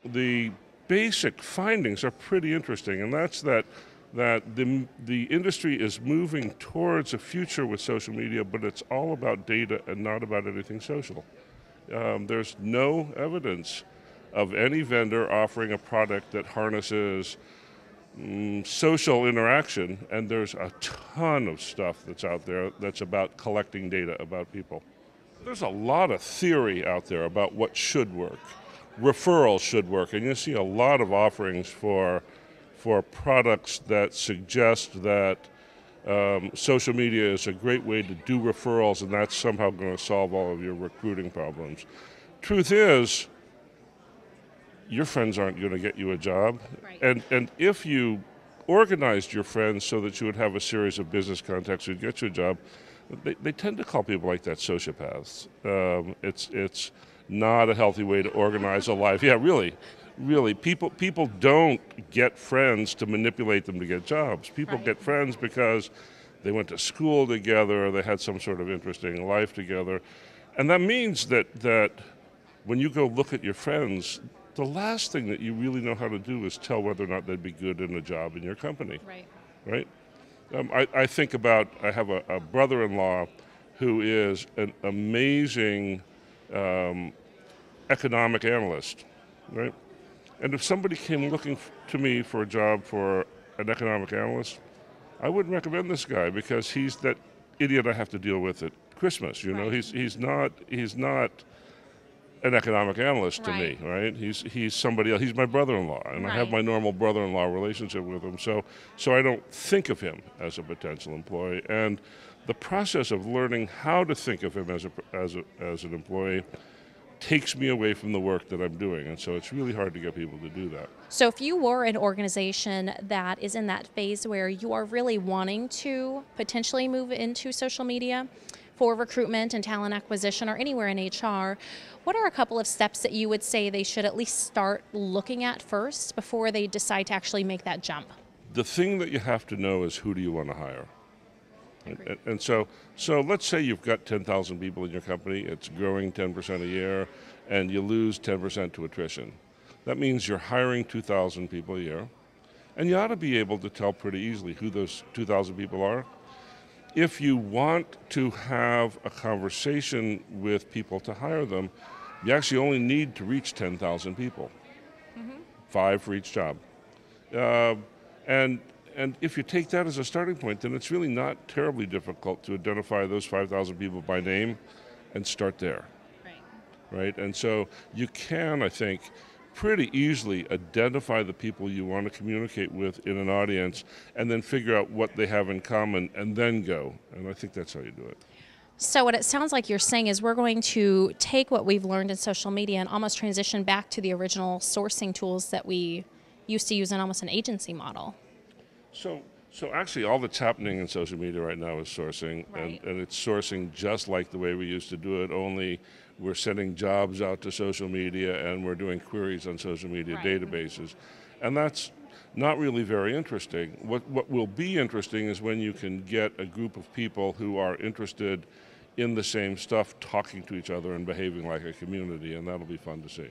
The basic findings are pretty interesting, and that's that the industry is moving towards a future with social media, but it's all about data and not about anything social. There's no evidence of any vendor offering a product that harnesses social interaction, and there's a ton of stuff that's out there that's about collecting data about people. There's a lot of theory out there about what should work. Referrals should work, and you see a lot of offerings for products that suggest that social media is a great way to do referrals, and that's somehow going to solve all of your recruiting problems. Truth is, your friends aren't going to get you a job. Right. And if you organized your friends so that you would have a series of business contacts who'd get you a job, they tend to call people like that sociopaths. It's not a healthy way to organize a life. Yeah, really, people don't get friends to manipulate them to get jobs. People Right. get friends because they went to school together, or they had some sort of interesting life together. And that means that when you go look at your friends, the last thing that you really know how to do is tell whether or not they'd be good in a job in your company, Right. right? I think about, I have a brother-in-law who is an amazing economic analyst, right? And if somebody came looking to me for a job for an economic analyst, I wouldn't recommend this guy because he's that idiot I have to deal with at Christmas. You know, Right. he's not an economic analyst to me, Right. right? He's somebody else. He's my brother-in-law, and I have Right. my normal brother-in-law relationship with him. So I don't think of him as a potential employee. And the process of learning how to think of him as an employee takes me away from the work that I'm doing, and so it's really hard to get people to do that. So if you were an organization that is in that phase where you are really wanting to potentially move into social media for recruitment and talent acquisition or anywhere in HR, what are a couple of steps that you would say they should at least start looking at first before they decide to actually make that jump? The thing that you have to know is, who do you want to hire? Agreed. And so let's say you've got 10,000 people in your company, it's growing 10% a year, and you lose 10% to attrition. That means you're hiring 2,000 people a year, and you ought to be able to tell pretty easily who those 2,000 people are. If you want to have a conversation with people to hire them, you actually only need to reach 10,000 people, 5 for each job. And if you take that as a starting point, then it's really not terribly difficult to identify those 5,000 people by name and start there, Right. right? And so you can, I think, pretty easily identify the people you want to communicate with in an audience and then figure out what they have in common and then go. And I think that's how you do it. So what it sounds like you're saying is we're going to take what we've learned in social media and almost transition back to the original sourcing tools that we used to use in almost an agency model. So actually all that's happening in social media right now is sourcing, Right. and it's sourcing just like the way we used to do it, only we're sending jobs out to social media and we're doing queries on social media Right. databases. And that's not really very interesting. What will be interesting is when you can get a group of people who are interested in the same stuff talking to each other and behaving like a community, and that'll be fun to see.